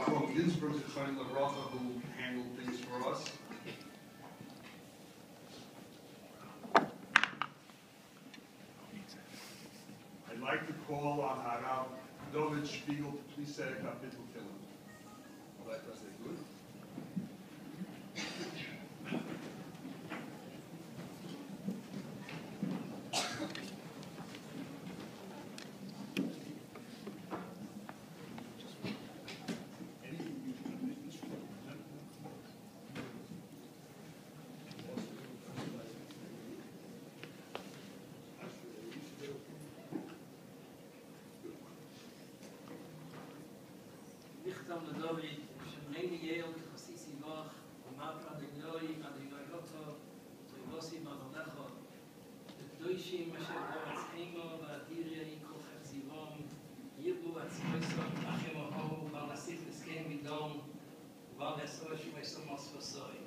From Ginsburg to Chaim Levracha, who handled things for us. I'd like to call on Harav David Spiegel to please say a kapitel Tehillim. All right, that's good. David, Shemreini Yel, Chasisi Vach, Matra Adonai, Adonai Roto, Toivosi Mavalecha, Doishim Asher Boaz Hemo, Va'adirei Kochet Sivan, Yirbu Atzmoisom, Achem Oho, Valasif Eskem Midom, Valesosh Moisom Osvasoi.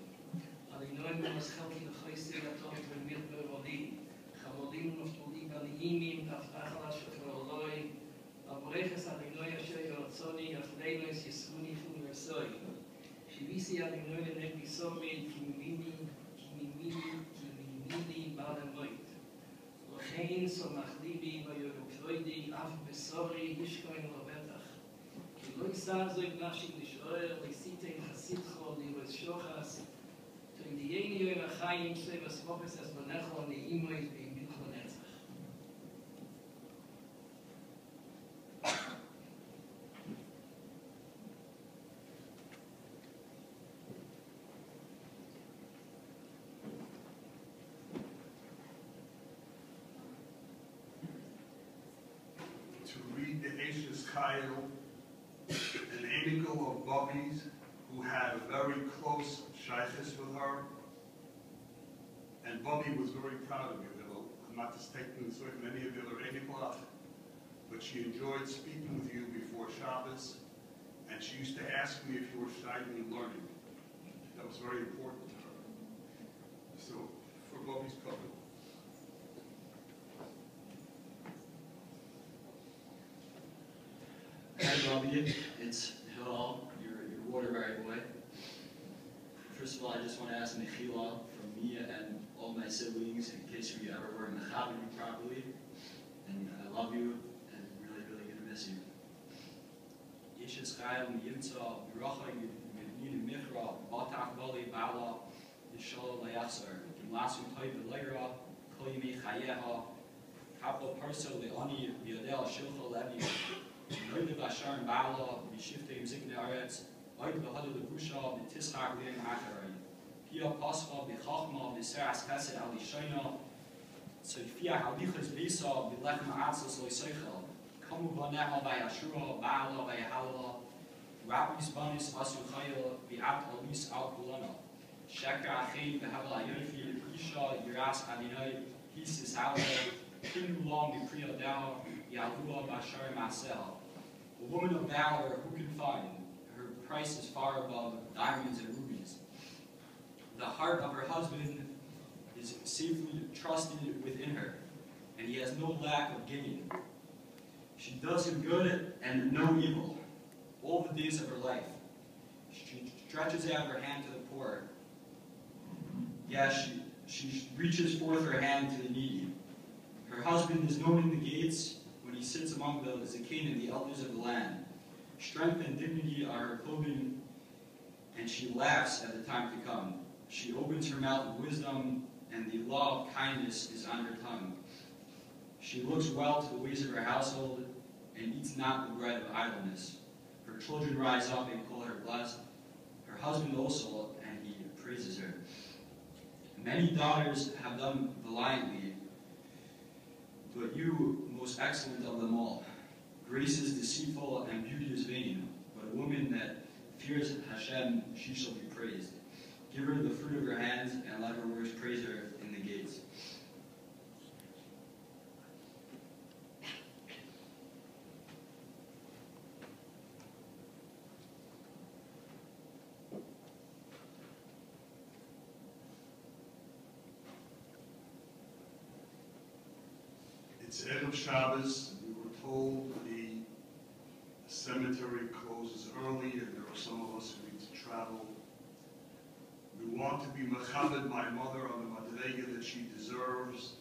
Adonai Monos Chelki Nechoisi Atom Vermir Berodi, Chamodim Noftoli Baniyimim, Tafachla Shotroloi, Abreches Adonai Asher Yotzoni, Afleinos Yesuni Fun Versoi. Shivisi Adonai Nebi Somid, Kimimini, Balamoit. Lochein Somach Libi, Vayorukroidi, Af Besori, Yishkoin Lobetach. Kiloi Sarzoy Nashik Nishoer, Lisitein Chasitcho, Lirois Shochas, to Indieni Yoy Achayim, Shevas Vopes as Bonecho, Neimoid, Beimilcho Netzach. Kyle, an amical of Bobby's, who had a very close shaykhis with her. And Bobby was very proud of you. I'm not just taking this away from any of the other amical, but she enjoyed speaking with you before Shabbos, and she used to ask me if you were shying and learning. That was very important to her. So, for Bobby's couple. Hi Bobby, it's Hillel, your water right away. First of all, I just want to ask Mechila from me and all my siblings in case we ever weren't mechabening properly. And I love you and really, really gonna miss you. Yeshes Chayim Yimtza B'Rocha Yivninu Michra Batach Bali Bala Yishol Layachsar Gimlasu Toy B'Leira Kol Yimei Chayeha Kaplo Parso Le'ani Yodel Shilcha Levi Noida Bashar and Bala, Bishifte Zikne Aretz, Oid Bahadu the Busha, the Tischak Liam Hakarai, Pia Pascha, the Chachma, the Seras Kasset Al Shaina, Sophia Halichas Bisa, the Lechem Atzos Loiseichel, Kamu Baneha by Ashura, Bala by Halala, Rabbis Banis Asu Chayla, the Abt Alis Al Kulana, Shekra Achin, the Havala Yofi, Isha, Yiras Adinai, Hisis Halala, Kinu Long, the Priya Dow, Yalua Bashar Masel. A woman of valor who can find? Her price is far above diamonds and rubies. The heart of her husband is safely trusted within her, and he has no lack of giving. She does him good and no evil, all the days of her life. She stretches out her hand to the poor. Yes, she reaches forth her hand to the needy. Her husband is known in the gates when he sits among the Zakin, the elders of the land. Strength and dignity are her clothing, and she laughs at the time to come. She opens her mouth with wisdom, and the law of kindness is on her tongue. She looks well to the ways of her household, and eats not the bread of idleness. Her children rise up and call her blessed. Her husband also, and he praises her. Many daughters have done valiantly, but you, most excellent of them all. Grace is deceitful and beauty is vain, but a woman that fears Hashem, she shall be praised. Give her the fruit of her hands, and let her works praise her in the gates. It's Erev Shabbos. We were told the cemetery closes early and there are some of us who need to travel. We want to be mechabed my mother on the madrega that she deserves.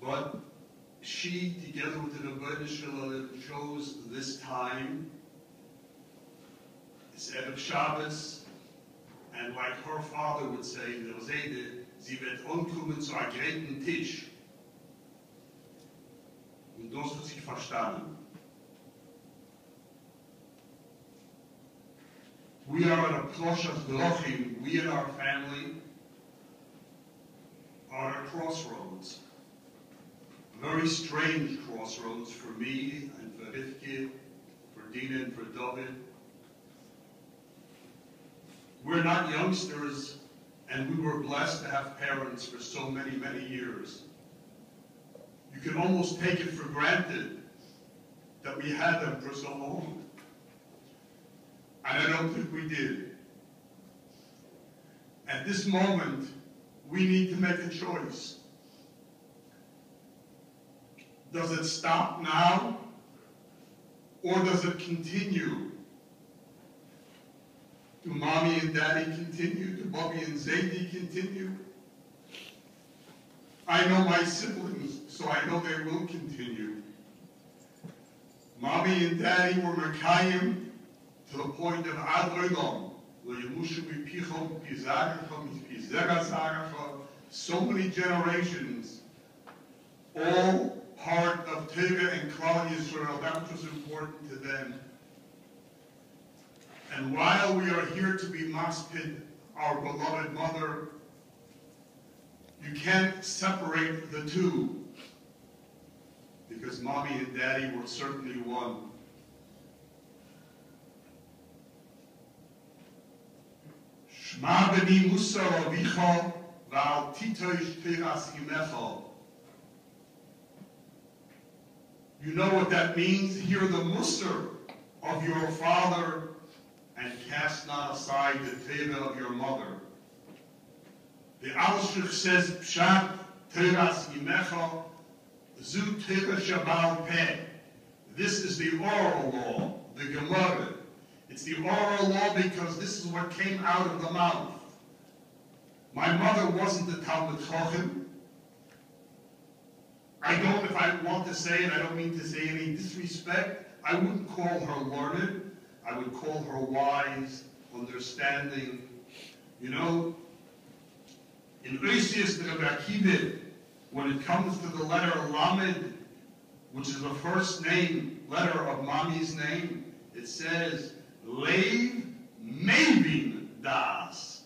But she, together with the Rebbetzin Shalom, chose this time. It's Erev Shabbos, and like her father would say, der Seide, sie wird umkommen zu einem großen Tisch. Und das hat sie verstanden. We are at a plush of Drochim. We and our family are at a crossroads. A very strange crossroads for me and for Rivke, for Dina and for David. We're not youngsters, and we were blessed to have parents for so many, many years. You can almost take it for granted that we had them for so long. And I don't think we did. At this moment, we need to make a choice. Does it stop now, or does it continue? Do mommy and daddy continue? Do Bobby and Zadie continue? I know my siblings, so I know they will continue. Mommy and daddy were Mekayim to the point of Ad Olam. So many generations, all part of Teva and Klal Yisrael. That was important to them. And while we are here to be maspid our beloved mother, you can't separate the two, because mommy and daddy were certainly one. Shma b'ni Musa avicha v'al titosh teras imecha. You know what that means? Hear the Musar of your father and cast not aside the teva of your mother. The Alshich says, Pshat teras imecha zu teva shabal peh. This is the oral law, the Gemara. It's the oral law because this is what came out of the mouth. My mother wasn't a Talmud Chacham. I don't, if I want to say it, I don't mean to say any disrespect. I wouldn't call her learned. I would call her wise, understanding. You know, in Oisius the Rebbe Akiva, when it comes to the letter Lamed, which is the first name, letter of mommy's name, it says, Leiv Mevin Das.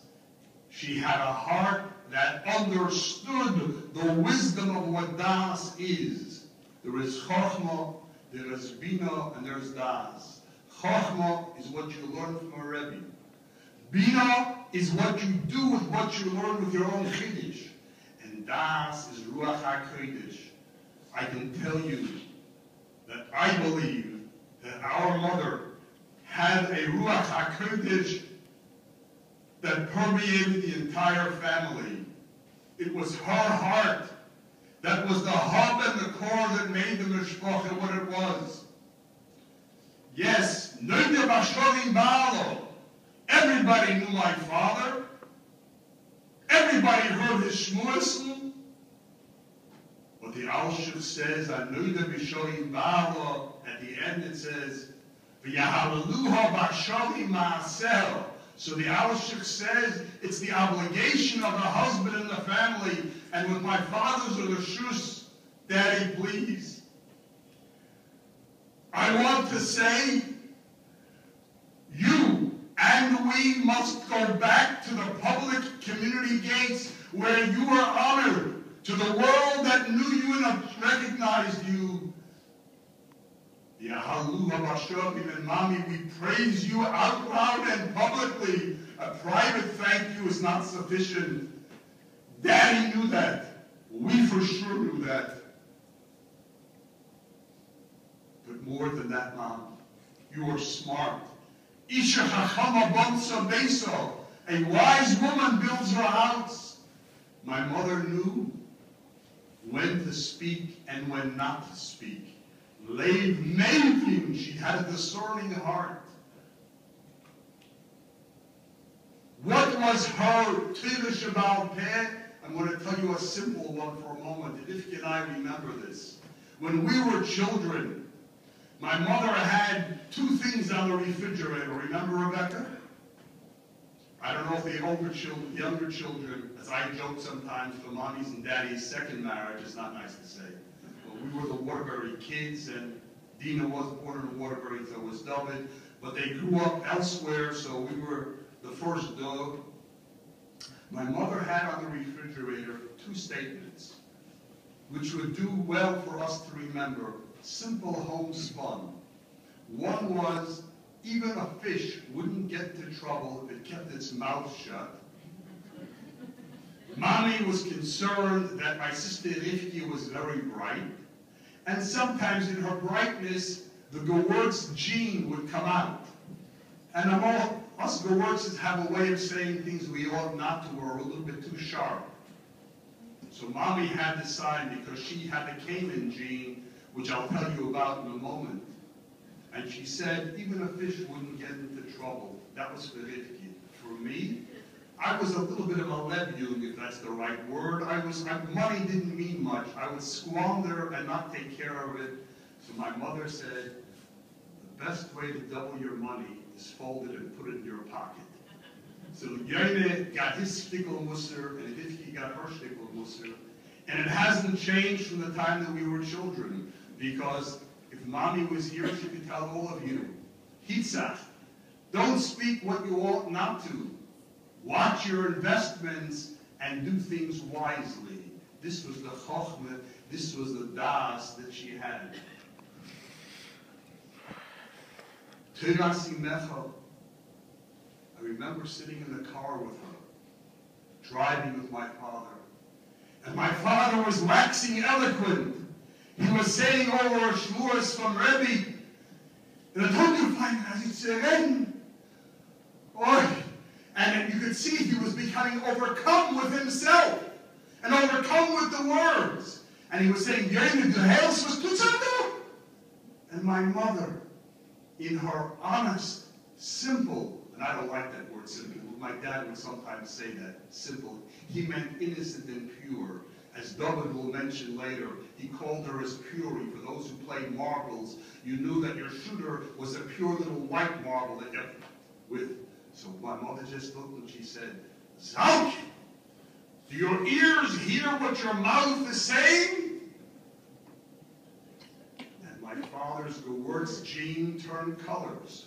She had a heart that understood the wisdom of what Das is. There is Chochmah, there is Bina, and there is Das. Chochmah is what you learn from a Rebbe. Bina is what you do with what you learn with your own Chiddush. And Das is Ruach HaKodesh. I can tell you that I believe that our mother had a Ruach HaKodesh that permeated the entire family. It was her heart that was the hub and the core that made the mishpacha what it was. Yes, Noida Basholim Baalo. Everybody knew my father. Everybody heard his shmuasm. But the Alshich says, Noida Basholim Baalo, at the end it says, V'yahalaluha Basholim Ma'asel. So the Alshich says it's the obligation of the husband and the family. And with my father's or the shus, Daddy, please. I want to say, you and we must go back to the public community gates where you were honored, to the world that knew you and recognized you. Yahaluha Bashobim and Mommy, we praise you out loud and publicly. A private thank you is not sufficient. Daddy knew that. We for sure knew that. But more than that, Mom, you are smart. Isha Chachama Bonsa Beso. A wise woman builds her house. My mother knew when to speak and when not to speak. Lev Mevin, she had a discerning heart. What was her Tefillah Shabbat Peh? I'm going to tell you a simple one for a moment. If and I remember this. When we were children, my mother had two things on the refrigerator. Remember, Rebecca? I don't know if the older children, younger children, as I joke sometimes, for mommy's and daddy's second marriage, it's not nice to say. But we were the Waterbury kids, and Dina was born in Waterbury, so was David. But they grew up elsewhere, so we were the first dog. My mother had on the refrigerator two statements, which would do well for us to remember. Simple homespun. One was, even a fish wouldn't get into trouble if it kept its mouth shut. Mommy was concerned that my sister Rivki was very bright, and sometimes in her brightness, the Gewirtz gene would come out. And us Gewirtzes have a way of saying things we ought not to, or a little bit too sharp. So Mommy had to sign because she had the Cayman gene, which I'll tell you about in a moment. And she said, even a fish wouldn't get into trouble. That was for Rivki. For me, I was a little bit of a levyung, if that's the right word. Money didn't mean much. I would squander and not take care of it. So my mother said, the best way to double your money is fold it and put it in your pocket. So Yoine got his shtickle musser, and Rivki got her shtickle musser. And it hasn't changed from the time that we were children, because if Mommy was here, she could tell all of you, Hitzach, don't speak what you ought not to. Watch your investments and do things wisely. This was the chokhmah, this was the das that she had. Tirasi Mecho. I remember sitting in the car with her, driving with my father. And my father was waxing eloquent. He was saying over shmuras from Rebbe, and I told you fine as it's again. And you could see he was becoming overcome with himself and overcome with the words. And he was saying, and my mother, in her honest, simple, and I don't like that word simple, my dad would sometimes say that, simple. He meant innocent and pure. As David will mention later, he called her as puri. For those who play marbles, you knew that your shooter was a pure little white marble that you with. So my mother just looked and she said, Zalk, do your ears hear what your mouth is saying? And my father's Gewirtz gene turned colors.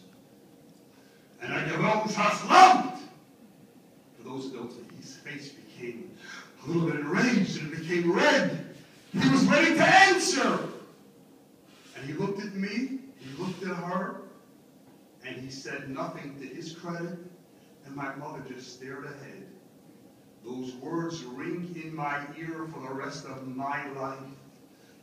And I gewollt verflammt. For those who don't know, his face became a little bit enraged and it became red. He was ready to answer. And he looked at me, he looked at her, and he said nothing to his credit, and my mother just stared ahead. Those words ring in my ear for the rest of my life.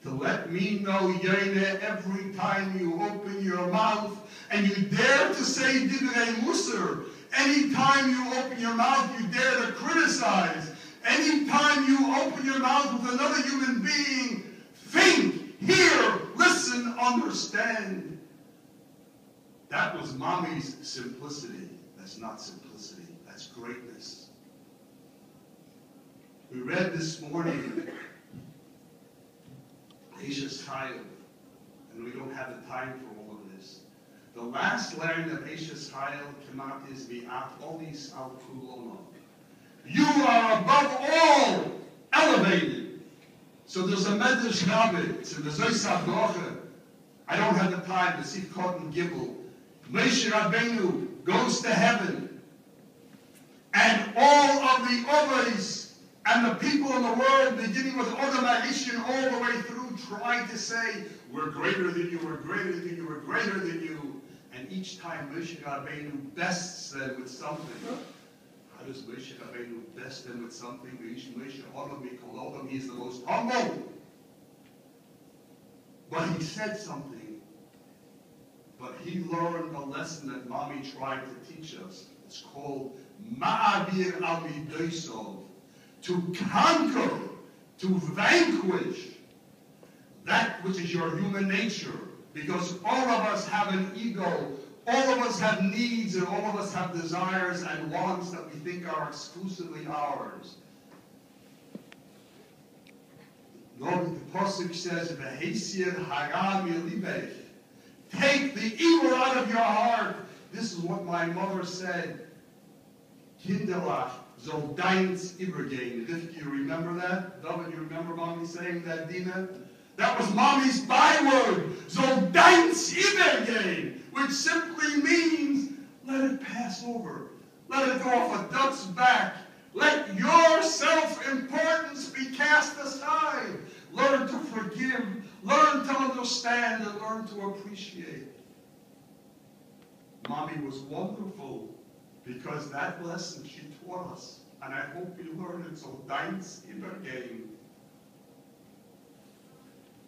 To let me know, Yene, every time you open your mouth and you dare to say Divrei Musar, any time you open your mouth, you dare to criticize. Any time you open your mouth with another human being, think, hear, listen, understand. That was Mommy's simplicity. That's not simplicity. That's greatness. We read this morning Eishes Chayil, and we don't have the time for all of this. The last line of Eishes Chayil came out is V'at olis al kulona. You are above all elevated. So there's a Medrash Rabbit, and there's Zoysar Doche. I don't have the time to see Cotton Gibble. Moshe Rabbeinu goes to heaven, and all of the others and the people in the world, beginning with Adam Arishin all the way through, try to say, we're greater than you, we're greater than you, we're greater than you. And each time Moshe Rabbeinu bests them with something. How does Moshe Rabbeinu best them with something? He is the most humble. But he said something. But he learned a lesson that Mommy tried to teach us. It's called Ma'avir al-Midoisov. To conquer, to vanquish. that which is your human nature. Because all of us have an ego, all of us have needs, and all of us have desires and wants that we think are exclusively ours. The Pasuk says, "V'heisir hara milibech." Take the evil out of your heart. This is what my mother said. Kinderlach soll deins übergehen. If you remember that? David, you remember Mommy saying that, Dina? That was Mommy's byword. Soll deins übergehen. Which simply means, let it pass over. Let it go off a duck's back. Let your self-importance be cast aside. Learn to forgive. Learn to understand and learn to appreciate. Mommy was wonderful because that lesson she taught us. And I hope you learn it. So deins übergehen.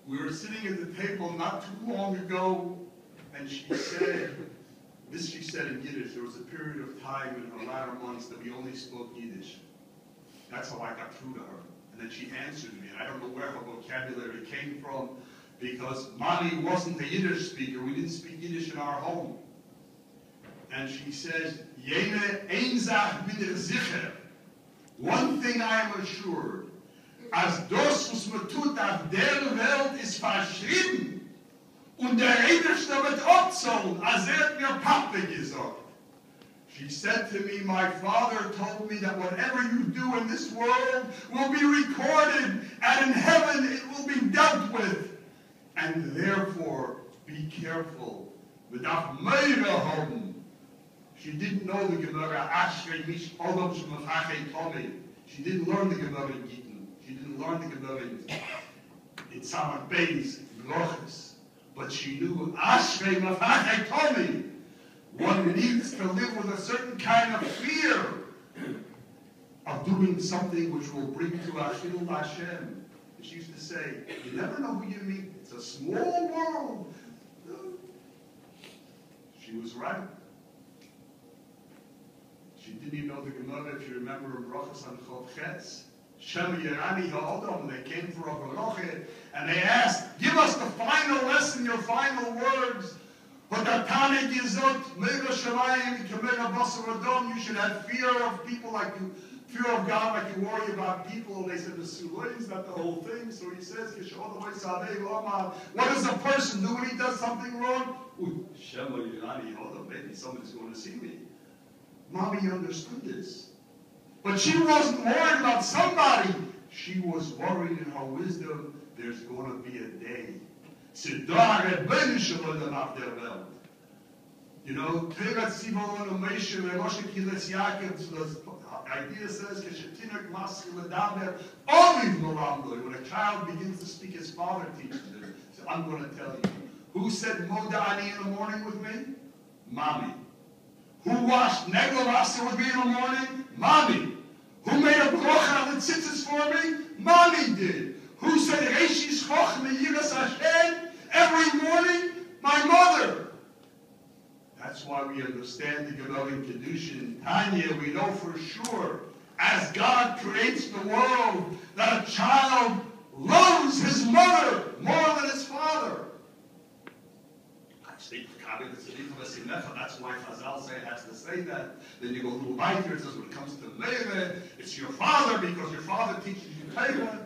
We were sitting at the table not too long ago, and she said, this she said in Yiddish, there was a period of time in her latter months that we only spoke Yiddish. That's how I got through to her. And then she answered me, and I don't know where her vocabulary came from, because Mommy wasn't a Yiddish speaker. We didn't speak Yiddish in our home. And she says, Jene ein Sach bin ich sicher. One thing I am assured, as das, was man tut auf der Welt, ist verschrieben. Und der Eberste wird abzahlen, als hat mir Papa gesagt. She said to me, my father told me that whatever you do in this world will be recorded, and in heaven it will be dealt with. And therefore, be careful. Without Meire haben. She didn't know the Gemara, Ashrei Mish Odom Shemachachei Tomi. She didn't learn the Gemara in Gittin. She didn't learn the Gemara in Samar Beis, Lochis. But she knew Ashrei Mafachei Tomi. One needs to live with a certain kind of fear of doing something which will bring to Ashil Hashem. She used to say, you never know who you meet. It's a small world. She was right. She didn't even know the Gemara, if you remember, in Brachas on Chov Chetz. Shem Yerani Ha'odom, they came for a Baruch, and they asked, give us the final lesson, your final words. But Atane Gizot, Mega Shamayim, Kamega Basar Adom, you should have fear of people like you, fear of God like you worry about people. And they said, the Sulay, is that the whole thing? So he says, what does a person do when he does something wrong? Maybe somebody's going to see me. Mommy understood this. But she wasn't worried about somebody. She was worried in her wisdom, there's going to be a day. You know, Sivan and Moshe, Moshe Kiles Yaakov, the idea says, when a child begins to speak, his father teaches him. So I'm going to tell you. Who said Modani in the morning with me? Mommy. Who washed Neglavasa with me in the morning? Mommy. Who made a brocha on the tzitzis for me? Mommy did. Who said Reishis Chochme Yiras Hashem every morning? My mother. That's why we understand the Gemara in Kedushin. Tanya, we know for sure, as God creates the world, that a child loves his mother more than his father. That's why Chazal has to say that. Then you go a little weiter, it says when it comes to Meire, it's your father because your father teaches you Meire.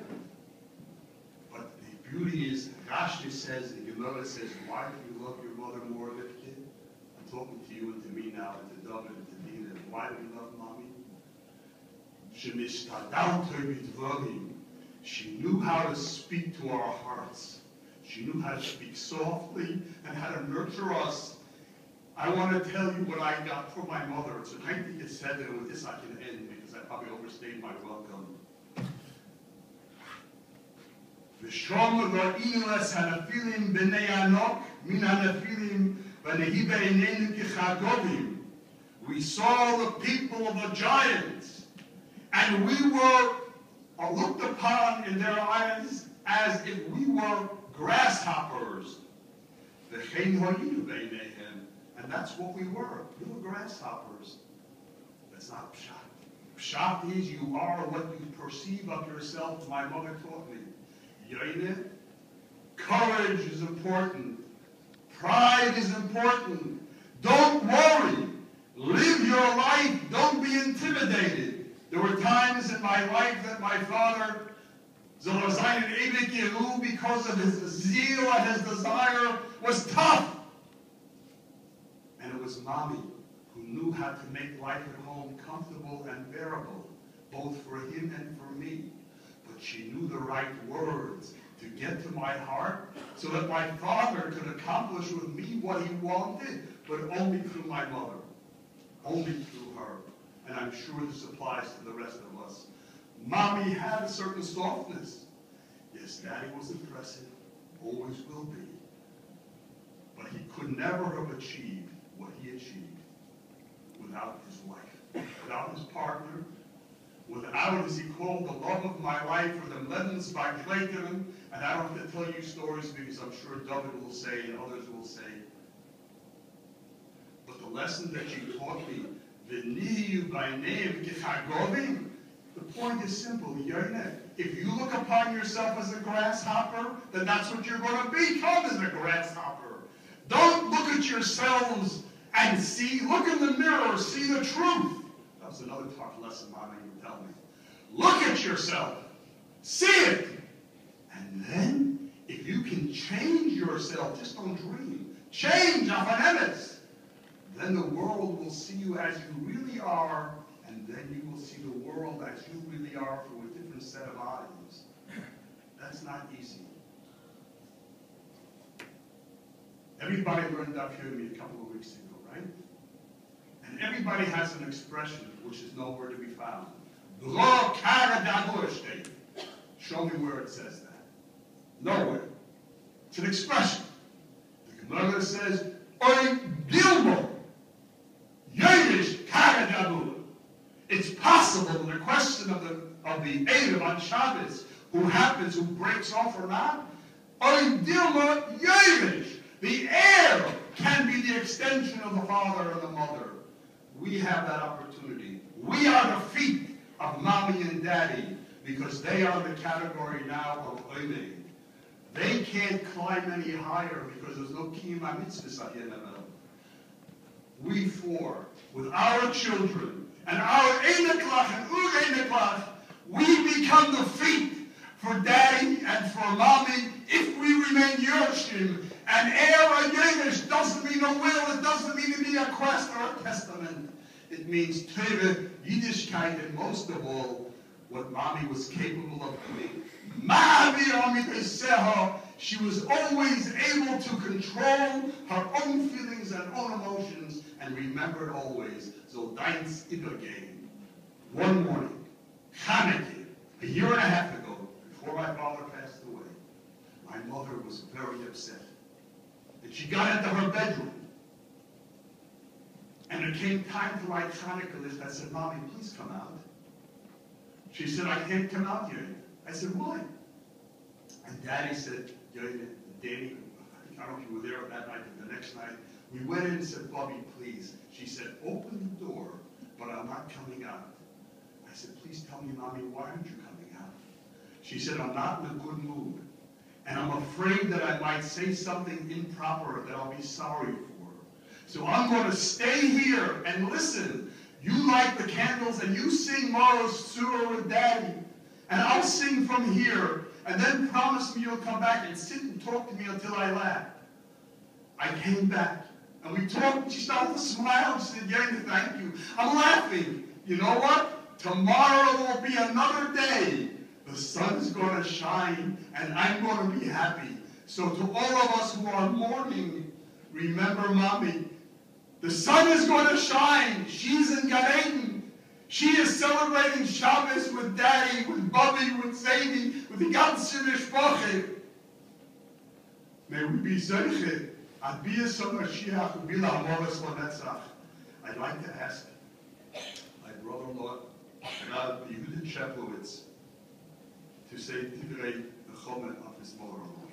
But the beauty is, Rashi says, the Gemara says, why do you love your mother more than a kid? I'm talking to you and to me now, and to David and to Dina. Why do we love Mommy? She knew how to speak to our hearts. She knew how to speak softly and how to nurture us. I want to tell you what I got from my mother. It's a 1907, and with this I can end because I probably overstayed my welcome. V'shom ro'inu es hanafilim b'nei anok min hanafilim v'nehi be'einenu kichagovim. We saw the people of the giants, and we were looked upon in their eyes as if we were grasshoppers. And that's what we were. We were grasshoppers. That's not pshat. Pshat is you are what you perceive of yourself. My mother taught me. Yoine, Courage is important. Pride is important. Don't worry. Live your life. Don't be intimidated. There were times in my life that my father, because of his zeal and his desire, was tough. And it was Mommy who knew how to make life at home comfortable and bearable, both for him and for me. But she knew the right words to get to my heart so that my father could accomplish with me what he wanted, but only through my mother, only through her. And I'm sure this applies to the rest of us. Mommy had a certain softness. Yes, Daddy was impressive, always will be. But he could never have achieved what he achieved without his wife, without his partner, without, as he called, the love of my life, or the Lebensbegleiterin. And I don't have to tell you stories because I'm sure David will say and others will say. But the lesson that she taught me, the point is simple. If you look upon yourself as a grasshopper, then that's what you're going to become, as a grasshopper. Don't look at yourselves and look in the mirror, see the truth. That was another tough lesson Mama would tell me. Look at yourself, see it. And then, if you can change yourself, just don't dream. Change, then the world will see you as you really are, and then you will see the world as you really are through a different set of eyes. That's not easy. Everybody learned that here a couple of weeks ago, right? And everybody has an expression which is nowhere to be found. Show me where it says that. Nowhere. It's an expression. The Gemara says, Oy Gilbo. It's possible in the question of the Erev on Shabbos, who breaks off or not, the heir can be the extension of the father or the mother. We have that opportunity. We are the feet of Mommy and Daddy, because they are the category now of Oimed. They can't climb any higher because there's no Kiyum HaMitzvahs at Yemen. We four, with our children, and our Eineklach and Ur-Eineklach, we become the feet for Daddy and for Mommy if we remain Yershim. And a Yemesh doesn't mean a will, it doesn't mean to be a quest or a testament. It means Torah, Yiddishkeit, and most of all, what Mommy was capable of doing. She was always able to control her own feelings and own emotions, and remembered always, so deins übergehen. One morning, Hanukkah, a year and a half ago, before my father passed away, my mother was very upset. And she got into her bedroom. And it came time to write Hanukkah list. I said, Mommy, please come out. She said, I can't come out yet. I said, why? And Daddy said, Danny, I don't know if you were there that night or the next night. We went in and said, Bobby, please. She said, open the door, but I'm not coming out. I said, please tell me, Mommy, why aren't you coming out? She said, I'm not in a good mood. And I'm afraid that I might say something improper that I'll be sorry for. So I'm going to stay here and listen. You light the candles and you sing Moro's Surah with Daddy. And I'll sing from here. And then promise me you'll come back and sit and talk to me until I laugh. I came back. And we talked. She started to smile. She said, Yaina, thank you. I'm laughing. You know what? Tomorrow will be another day. The sun's going to shine, and I'm going to be happy. So to all of us who are mourning, remember Mommy. The sun is going to shine. She's in Gan Eden. She is celebrating Shabbos with Daddy, with Bubby, with Sadie, with the ganze Mishpache. May we be Zeiche. I'd like to ask my brother-in-law, Rabbi Yehuda Sheplowitz, to say Divrei Nechama of his mother-in-law.